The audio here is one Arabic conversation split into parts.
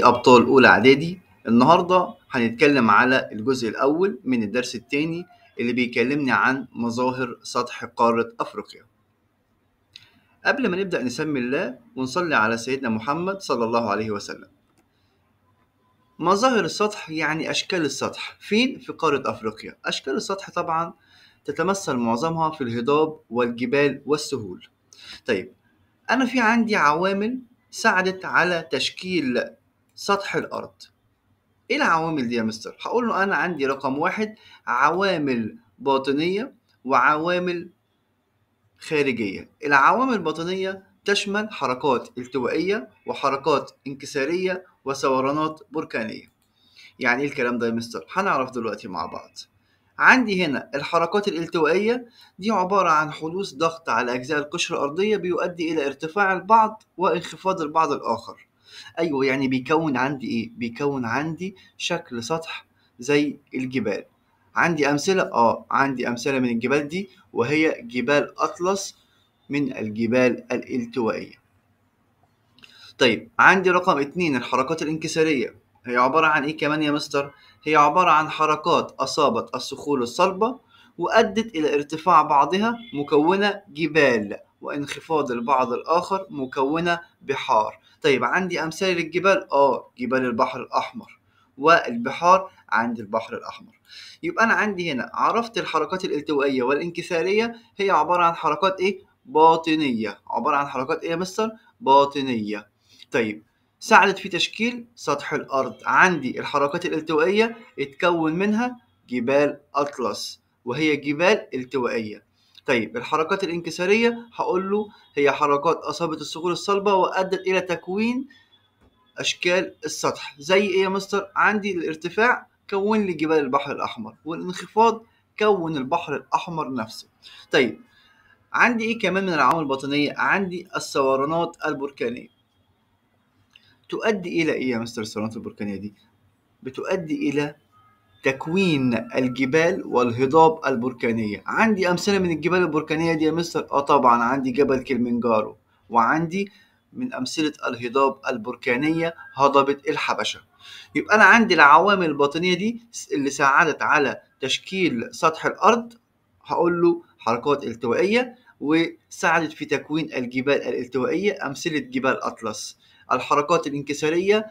أبطال أولى إعدادي. النهاردة هنتكلم على الجزء الأول من الدرس الثاني اللي بيكلمني عن مظاهر سطح قارة أفريقيا. قبل ما نبدأ نسمي الله ونصلي على سيدنا محمد صلى الله عليه وسلم. مظاهر السطح يعني أشكال السطح فين؟ في قارة أفريقيا. أشكال السطح طبعا تتمثل معظمها في الهضاب والجبال والسهول. طيب، أنا في عندي عوامل ساعدت على تشكيل سطح الأرض. ايه العوامل دي يا مستر؟ هقول له انا عندي رقم واحد عوامل باطنية وعوامل خارجية. العوامل الباطنية تشمل حركات التوائية وحركات انكسارية وثورانات بركانية. يعني ايه الكلام ده يا مستر؟ هنعرف دلوقتي مع بعض. عندي هنا الحركات الالتوائية دي عبارة عن حدوث ضغط على أجزاء القشرة الأرضية بيؤدي إلى ارتفاع البعض وانخفاض البعض الآخر. أيوة، يعني بيكون عندي إيه؟ بيكون عندي شكل سطح زي الجبال. عندي أمثلة؟ عندي أمثلة من الجبال دي، وهي جبال أطلس من الجبال الالتوائية. طيب، عندي رقم 2 الحركات الانكسارية. هي عبارة عن إيه كمان يا مستر؟ هي عبارة عن حركات أصابت الصخور الصلبة وأدت إلى ارتفاع بعضها مكونة جبال وانخفاض البعض الآخر مكونة بحار. طيب، عندي أمثال للجبال؟ جبال البحر الأحمر والبحار عند البحر الأحمر. يبقى أنا عندي هنا عرفت الحركات الالتوائية والانكسارية هي عبارة عن حركات إيه؟ باطنية. عبارة عن حركات إيه يا مستر؟ باطنية. طيب، ساعدت في تشكيل سطح الأرض. عندي الحركات الالتوائية اتكون منها جبال أطلس وهي جبال التوائية. طيب، الحركات الانكسارية هقول له هي حركات أصابت الصخور الصلبة وأدت إلى تكوين أشكال السطح. زي إيه يا مستر؟ عندي الارتفاع كون لي جبال البحر الأحمر، والانخفاض كون البحر الأحمر نفسه. طيب، عندي إيه كمان من العوامل الباطنية؟ عندي الثورانات البركانية. تؤدي إلى إيه يا مستر الثورانات البركانية دي؟ بتؤدي إلى تكوين الجبال والهضاب البركانية. عندي أمثلة من الجبال البركانية دي يا مستر؟ طبعا عندي جبل كليمنجارو، وعندي من أمثلة الهضاب البركانية هضبة الحبشة. يبقى أنا عندي العوامل الباطنية دي اللي ساعدت على تشكيل سطح الأرض. هقول له حركات التوائية وساعدت في تكوين الجبال الالتوائية، أمثلة جبال أطلس. الحركات الانكسارية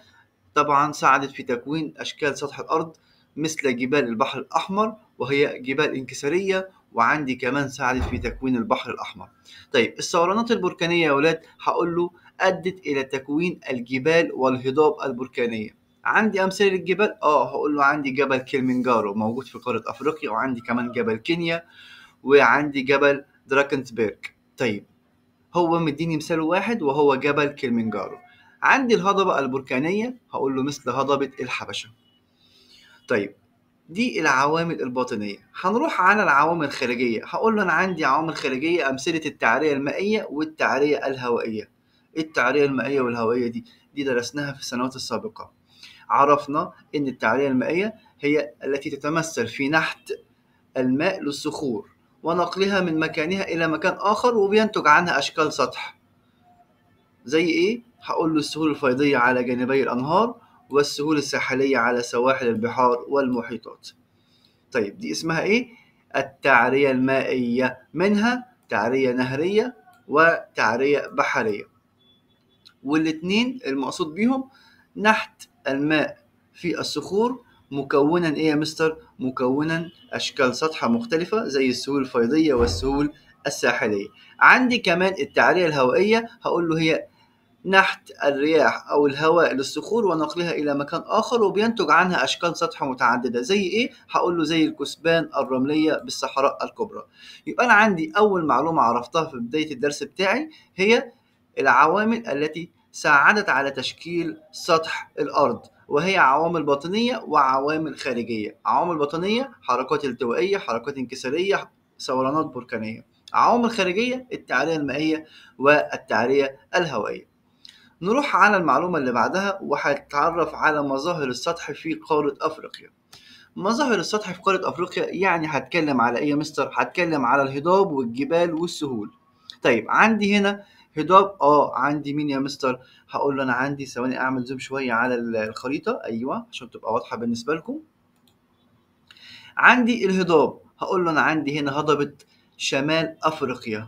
طبعا ساعدت في تكوين أشكال سطح الأرض مثل جبال البحر الأحمر وهي جبال انكسارية، وعندي كمان ساعدت في تكوين البحر الأحمر. طيب، الثورانات البركانية يا ولاد هقول له أدت إلى تكوين الجبال والهضاب البركانية. عندي أمثلة للجبال؟ هقول له عندي جبل كليمنجارو موجود في قارة أفريقيا، وعندي كمان جبل كينيا، وعندي جبل دراكنسبيرغ. طيب، هو مديني مثال واحد وهو جبل كليمنجارو. عندي الهضبة البركانية هقول له مثل هضبة الحبشة. طيب، دي العوامل الباطنية. هنروح على العوامل الخارجية. هقول له أنا عندي عوامل خارجية، أمثلة التعرية المائية والتعرية الهوائية. التعرية المائية والهوائية دي درسناها في السنوات السابقة. عرفنا إن التعرية المائية هي التي تتمثل في نحت الماء للصخور ونقلها من مكانها إلى مكان آخر، وبينتج عنها أشكال سطح. زي إيه؟ هقول له السهول الفيضية على جانبي الأنهار، والسهول الساحلية على سواحل البحار والمحيطات. طيب، دي اسمها إيه؟ التعرية المائية. منها تعرية نهرية وتعرية بحرية، والاتنين المقصود بيهم نحت الماء في الصخور مكونا إيه يا مستر؟ مكونا أشكال سطح مختلفة زي السهول الفيضية والسهول الساحلية. عندي كمان التعرية الهوائية، هقول له هي نحت الرياح أو الهواء للصخور ونقلها إلى مكان آخر، وبينتج عنها أشكال سطح متعددة. زي إيه؟ هقول له زي الكثبان الرملية بالصحراء الكبرى. يبقى أنا عندي أول معلومة عرفتها في بداية الدرس بتاعي هي العوامل التي ساعدت على تشكيل سطح الأرض، وهي عوامل باطنية وعوامل خارجية. عوامل باطنية حركات التوائية، حركات انكسارية، ثورانات بركانية. عوامل خارجية التعرية المائية والتعرية الهوائية. نروح على المعلومة اللي بعدها وهتتعرف على مظاهر السطح في قارة أفريقيا. مظاهر السطح في قارة أفريقيا يعني هتكلم على إيه يا مستر؟ هتكلم على الهضاب والجبال والسهول. طيب، عندي هنا هضاب عندي مين يا مستر؟ هقول له انا عندي، ثواني اعمل زوم شويه على الخريطه، ايوه عشان تبقى واضحه بالنسبه لكم. عندي الهضاب، هقول له انا عندي هنا هضبه شمال افريقيا،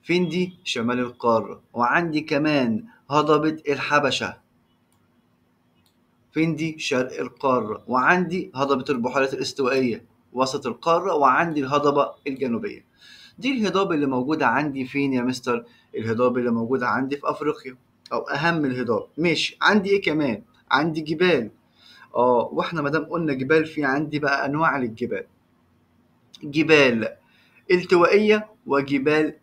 فين دي؟ شمال القاره. وعندي كمان هضبه الحبشه، فين دي؟ شرق القاره. وعندي هضبه البحيرات الاستوائيه، وسط القاره. وعندي الهضبه الجنوبيه. دي الهضاب اللي موجودة عندي فين يا مستر؟ الهضاب اللي موجودة عندي في أفريقيا، أو أهم الهضاب. ماشي، عندي إيه كمان؟ عندي جبال. وإحنا مادام قلنا جبال، في عندي بقى أنواع للجبال. جبال التوائية، وجبال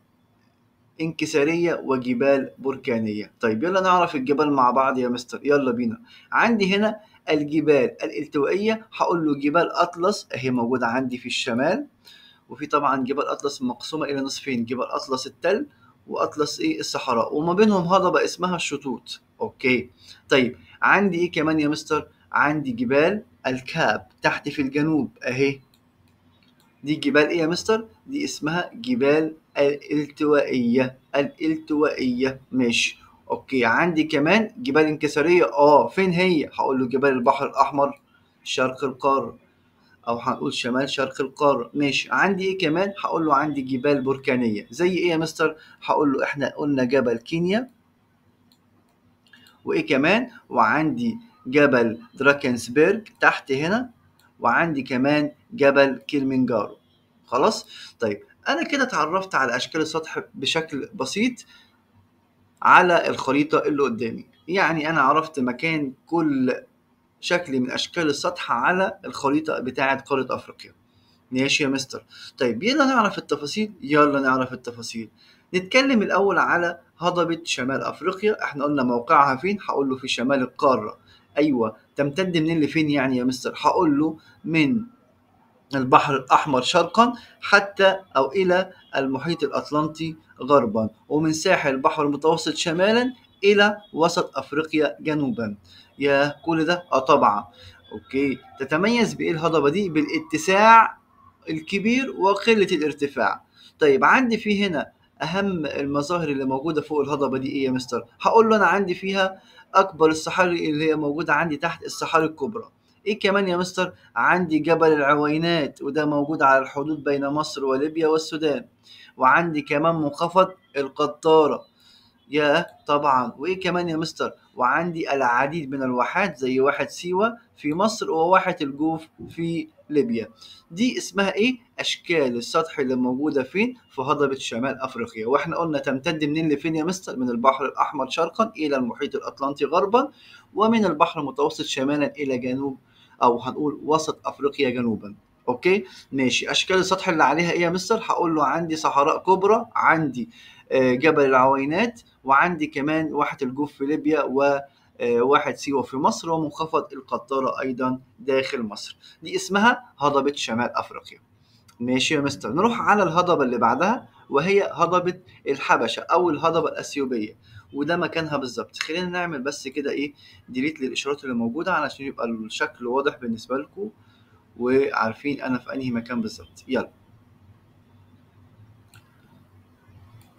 انكسارية، وجبال بركانية. طيب يلا نعرف الجبال مع بعض يا مستر، يلا بينا. عندي هنا الجبال الالتوائية، هقول له جبال أطلس أهي موجودة عندي في الشمال. وفي طبعا جبال اطلس مقسومه الى نصفين، جبال اطلس التل واطلس الصحراء، وما بينهم هضبه اسمها الشطوط. اوكي. طيب عندي ايه كمان يا مستر؟ عندي جبال الكاب تحت في الجنوب اهي. دي جبال ايه يا مستر؟ دي اسمها جبال الالتوائيه، الالتوائيه. ماشي. اوكي. عندي كمان جبال انكساريه، فين هي؟ هقول له جبال البحر الاحمر شرق القاره، او هنقول شمال شرق القاره. ماشي. عندي ايه كمان؟ هقول له عندي جبال بركانيه، زي ايه يا مستر؟ هقول له احنا قلنا جبل كينيا، وايه كمان؟ وعندي جبل دراكنسبرج تحت هنا، وعندي كمان جبل كيلمنجارو. خلاص. طيب انا كده اتعرفت على اشكال السطح بشكل بسيط على الخريطه اللي قدامي. يعني انا عرفت مكان كل شكل من اشكال السطح على الخريطه بتاعه قاره افريقيا. ماشي يا مستر. طيب يلا نعرف التفاصيل، يلا نعرف التفاصيل. نتكلم الأول على هضبة شمال أفريقيا. احنا قلنا موقعها فين؟ هقول له في شمال القارة. أيوة. تمتد منين لفين يعني يا مستر؟ هقول له من البحر الأحمر شرقا حتى أو إلى المحيط الأطلنطي غربا، ومن ساحل البحر المتوسط شمالا إلى وسط أفريقيا جنوبا. يا كل ده طبعا. أوكي. تتميز بإيه الهضبة دي؟ بالاتساع الكبير وقلة الارتفاع. طيب عندي في هنا أهم المظاهر اللي موجودة فوق الهضبة دي إيه يا مستر؟ هقول له أنا عندي فيها أكبر الصحاري اللي هي موجودة عندي تحت، الصحاري الكبرى. إيه كمان يا مستر؟ عندي جبل العوينات، وده موجود على الحدود بين مصر وليبيا والسودان. وعندي كمان منخفض القطارة. ياه طبعا. وايه كمان يا مستر؟ وعندي العديد من الواحات زي واحة سيوة في مصر، وواحة الجوف في ليبيا. دي اسمها ايه؟ اشكال السطح اللي موجودة فين؟ في هضبة شمال افريقيا. واحنا قلنا تمتد منين لفين يا مستر؟ من البحر الاحمر شرقا الى المحيط الاطلنطي غربا، ومن البحر المتوسط شمالا الى جنوب، او هنقول وسط افريقيا جنوبا. اوكي. ماشي. اشكال السطح اللي عليها ايه يا مستر؟ هقول له عندي صحراء كبرى، عندي جبل العوينات، وعندي كمان واحة الجوف في ليبيا، وواحد سيوة في مصر، ومنخفض القطارة أيضا داخل مصر. دي اسمها هضبة شمال أفريقيا. ماشي يا مستر. نروح على الهضبة اللي بعدها، وهي هضبة الحبشة أو الهضبة الأثيوبية، وده مكانها بالظبط. خلينا نعمل بس كده ديليت للإشارات اللي موجودة علشان يبقى الشكل واضح بالنسبة لكم، وعارفين أنا في أنهي مكان بالظبط. يلا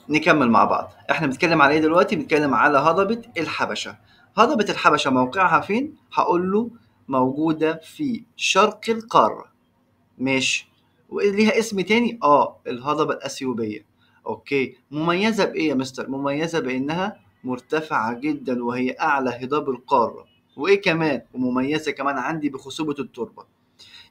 نكمل مع بعض. احنا بنتكلم على ايه دلوقتي؟ بنتكلم على هضبة الحبشة. هضبة الحبشة موقعها فين؟ هقول له موجودة في شرق القارة. ماشي. وليها اسم تاني الهضبة الأثيوبية. اوكي. مميزة بإيه يا مستر؟ مميزة بإنها مرتفعة جدا، وهي أعلى هضاب القارة. وإيه كمان؟ ومميزة كمان عندي بخصوبة التربة.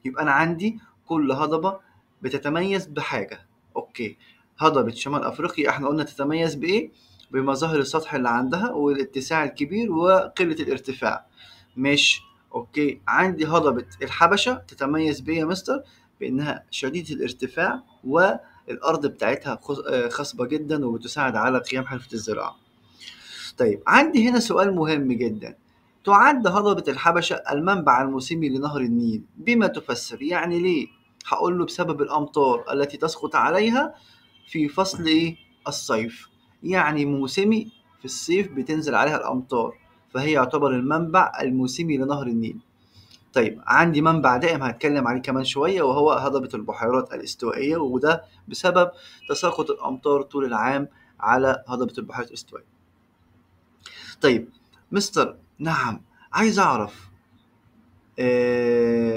يبقى أنا عندي كل هضبة بتتميز بحاجة. أوكي. هضبة شمال أفريقيا احنا قلنا تتميز بإيه؟ بمظاهر السطح اللي عندها والاتساع الكبير وقلة الارتفاع. مش أوكي. عندي هضبة الحبشة تتميز بإيه يا مستر؟ بإنها شديدة الارتفاع، والأرض بتاعتها خصبة جدا، وبتساعد على قيام حرفة الزراعة. طيب عندي هنا سؤال مهم جدا. تعد هضبة الحبشة المنبع الموسمي لنهر النيل، بما تفسر؟ يعني ليه؟ هقول له بسبب الأمطار التي تسقط عليها في فصل الصيف. يعني موسمي، في الصيف بتنزل عليها الأمطار، فهي يعتبر المنبع الموسمي لنهر النيل. طيب عندي منبع دائم هتكلم عليه كمان شوية، وهو هضبة البحيرات الاستوائية، وده بسبب تساقط الأمطار طول العام على هضبة البحيرات الاستوائية. طيب مستر، نعم، عايز أعرف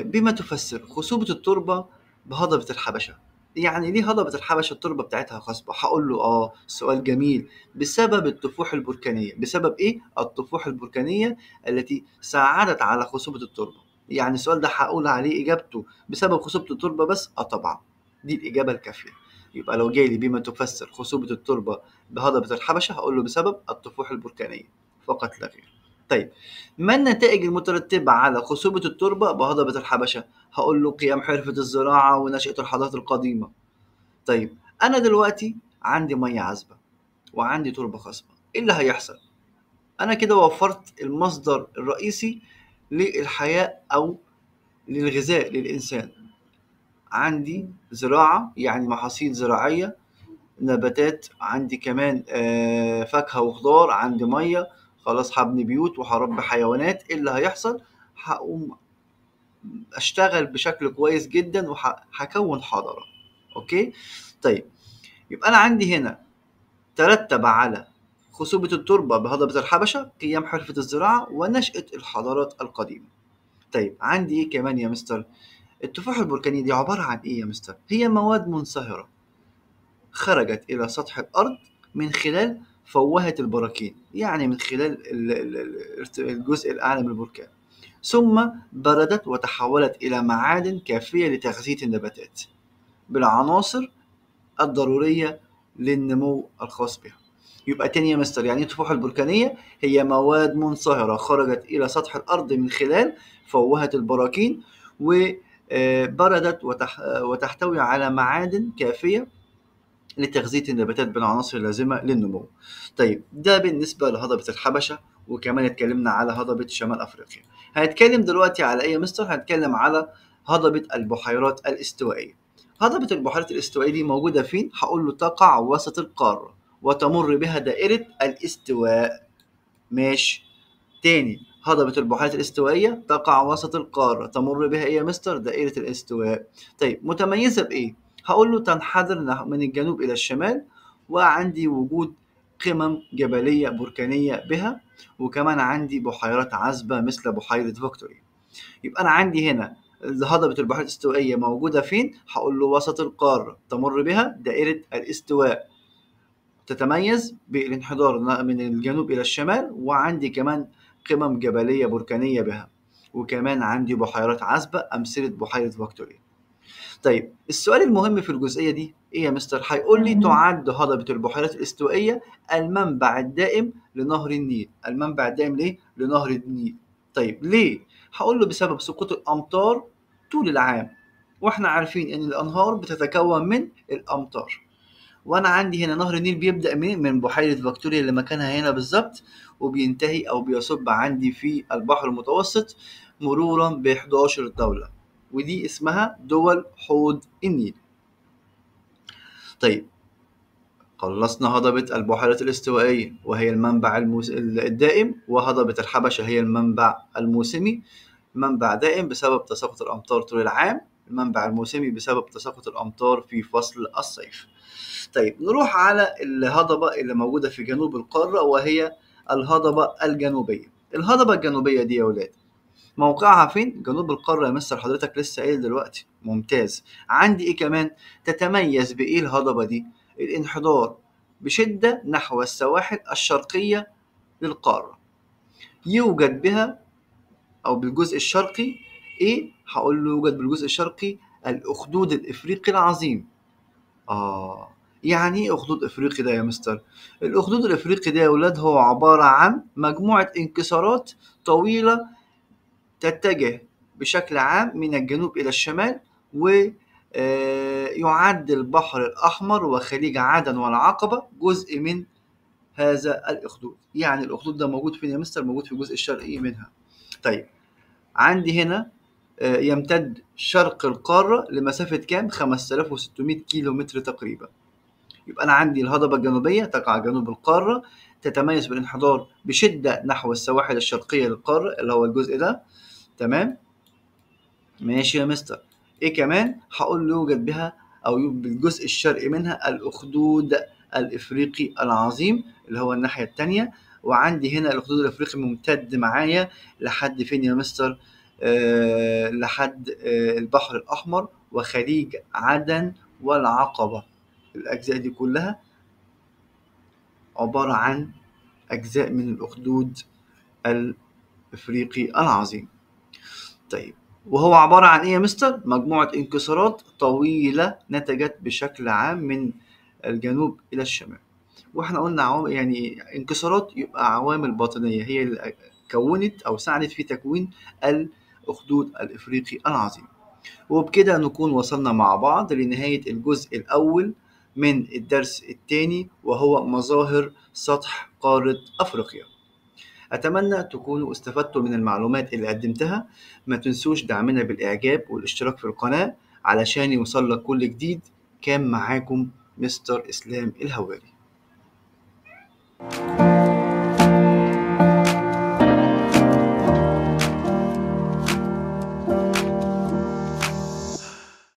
بما تفسر خصوبة التربة بهضبة الحبشة؟ يعني ليه هضبة الحبشة التربة بتاعتها خصبة؟ هقول له سؤال جميل. بسبب الطفوح البركانية. بسبب ايه؟ الطفوح البركانية التي ساعدت على خصوبة التربة. يعني السؤال ده هقول عليه اجابته بسبب خصوبة التربة بس؟ طبعا، دي الاجابة الكافية. يبقى لو جالي بما تفسر خصوبة التربة بهضبة الحبشة هقول له بسبب الطفوح البركانية فقط لا غير. طيب، ما النتائج المترتبة على خصوبة التربة بهضبة الحبشة؟ هقول له قيام حرفة الزراعة ونشأة الحضارات القديمة. طيب، أنا دلوقتي عندي مية عذبة وعندي تربة خصبة، إيه اللي هيحصل؟ أنا كده وفرت المصدر الرئيسي للحياة أو للغذاء للإنسان. عندي زراعة يعني محاصيل زراعية، نباتات، عندي كمان فاكهة وخضار، عندي مية، خلاص هبني بيوت وهربي حيوانات. ايه اللي هيحصل؟ هقوم اشتغل بشكل كويس جدا وهكون حضارة. اوكي. طيب، يبقى انا عندي هنا ترتب على خصوبة التربة بهضبة الحبشة قيام حرفة الزراعة ونشأة الحضارات القديمة. طيب، عندي ايه كمان يا مستر؟ التفاح البركانية دي عبارة عن ايه يا مستر؟ هي مواد منصهرة خرجت إلى سطح الأرض من خلال فوهة البراكين، يعني من خلال الجزء الأعلى من البركان، ثم بردت وتحولت إلى معادن كافية لتغذية النباتات بالعناصر الضرورية للنمو الخاص بها. يبقى تاني يا مستر، يعني التفاحة البركانية هي مواد منصهرة خرجت إلى سطح الأرض من خلال فوهة البراكين، وبردت وتحتوي على معادن كافية لتغذية النباتات بالعناصر اللازمة للنمو. طيب، ده بالنسبة لهضبة الحبشة، وكمان اتكلمنا على هضبة شمال أفريقيا. هنتكلم دلوقتي على إيه يا مستر؟ هنتكلم على هضبة البحيرات الاستوائية. هضبة البحيرات الاستوائية دي موجودة فين؟ هقول له تقع وسط القارة وتمر بها دائرة الاستواء. ماشي. تاني، هضبة البحيرات الاستوائية تقع وسط القارة، تمر بها ايه يا مستر؟ دائرة الاستواء. طيب، متميزة بإيه؟ هقول له تنحدر من الجنوب إلى الشمال، وعندي وجود قمم جبلية بركانية بها، وكمان عندي بحيرات عذبة مثل بحيرة فيكتوريا. يبقى أنا عندي هنا هضبة البحيرات الاستوائية موجودة فين؟ هقول له وسط القارة، تمر بها دائرة الاستواء، تتميز بالانحدار من الجنوب إلى الشمال، وعندي كمان قمم جبلية بركانية بها، وكمان عندي بحيرات عذبة أمثلة بحيرة فيكتوريا. طيب، السؤال المهم في الجزئية دي إيه يا مستر؟ هيقول لي تعد هضبة البحيرات الاستوائية المنبع الدائم لنهر النيل. المنبع الدائم ليه؟ لنهر النيل. طيب، ليه؟ هقول له بسبب سقوط الأمطار طول العام، واحنا عارفين ان الانهار بتتكون من الامطار. وانا عندي هنا نهر النيل بيبدأ من بحيرة فيكتوريا اللي مكانها هنا بالظبط، وبينتهي او بيصب عندي في البحر المتوسط مرورا ب 11 دولة، ودي اسمها دول حوض النيل. طيب، خلصنا هضبة البحيرات الاستوائية وهي المنبع الدائم، وهضبة الحبشة هي المنبع الموسمي. منبع دائم بسبب تساقط الأمطار طول العام، المنبع الموسمي بسبب تساقط الأمطار في فصل الصيف. طيب، نروح على الهضبة اللي موجودة في جنوب القارة وهي الهضبة الجنوبية. الهضبة الجنوبية دي يا ولاد موقعها فين؟ جنوب القارة يا مستر، حضرتك لسه قايل دلوقتي. ممتاز. عندي ايه كمان؟ تتميز بايه الهضبة دي؟ الانحدار بشدة نحو السواحل الشرقية للقارة. يوجد بها او بالجزء الشرقي ايه؟ هقول له يوجد بالجزء الشرقي الاخدود الافريقي العظيم. آه، يعني إيه أخدود إفريقي ده يا مستر؟ الأخدود الإفريقي ده يا ولاد هو عبارة عن مجموعة انكسارات طويلة تتجه بشكل عام من الجنوب إلى الشمال، ويعد البحر الأحمر وخليج عدن والعقبة جزء من هذا الأخدود. يعني الأخدود ده موجود فين يا مستر؟ موجود في الجزء الشرقي منها. طيب، عندي هنا يمتد شرق القارة لمسافة كام؟ 5600 كيلو متر تقريبا. يبقى أنا عندي الهضبة الجنوبية تقع جنوب القارة، تتميز بالانحدار بشدة نحو السواحل الشرقية للقارة اللي هو الجزء ده. تمام. ماشي يا مستر. إيه كمان؟ هقول له يوجد بها أو بالجزء الشرقي منها الأخدود الإفريقي العظيم اللي هو الناحية التانية، وعندي هنا الأخدود الإفريقي ممتد معايا لحد فين يا مستر؟ لحد البحر الأحمر وخليج عدن والعقبة. الأجزاء دي كلها عبارة عن أجزاء من الأخدود الإفريقي العظيم. طيب، وهو عبارة عن إيه يا مستر؟ مجموعة انكسارات طويلة نتجت بشكل عام من الجنوب إلى الشمال. واحنا قلنا يعني انكسارات يبقى عوامل باطنية هي اللي كونت أو ساعدت في تكوين الأخدود الإفريقي العظيم. وبكده نكون وصلنا مع بعض لنهاية الجزء الأول من الدرس الثاني، وهو مظاهر سطح قارة أفريقيا. أتمنى تكونوا استفدتوا من المعلومات اللي قدمتها. ما تنسوش دعمنا بالإعجاب والاشتراك في القناة علشان يوصلك كل جديد. كان معاكم مستر إسلام الهواري.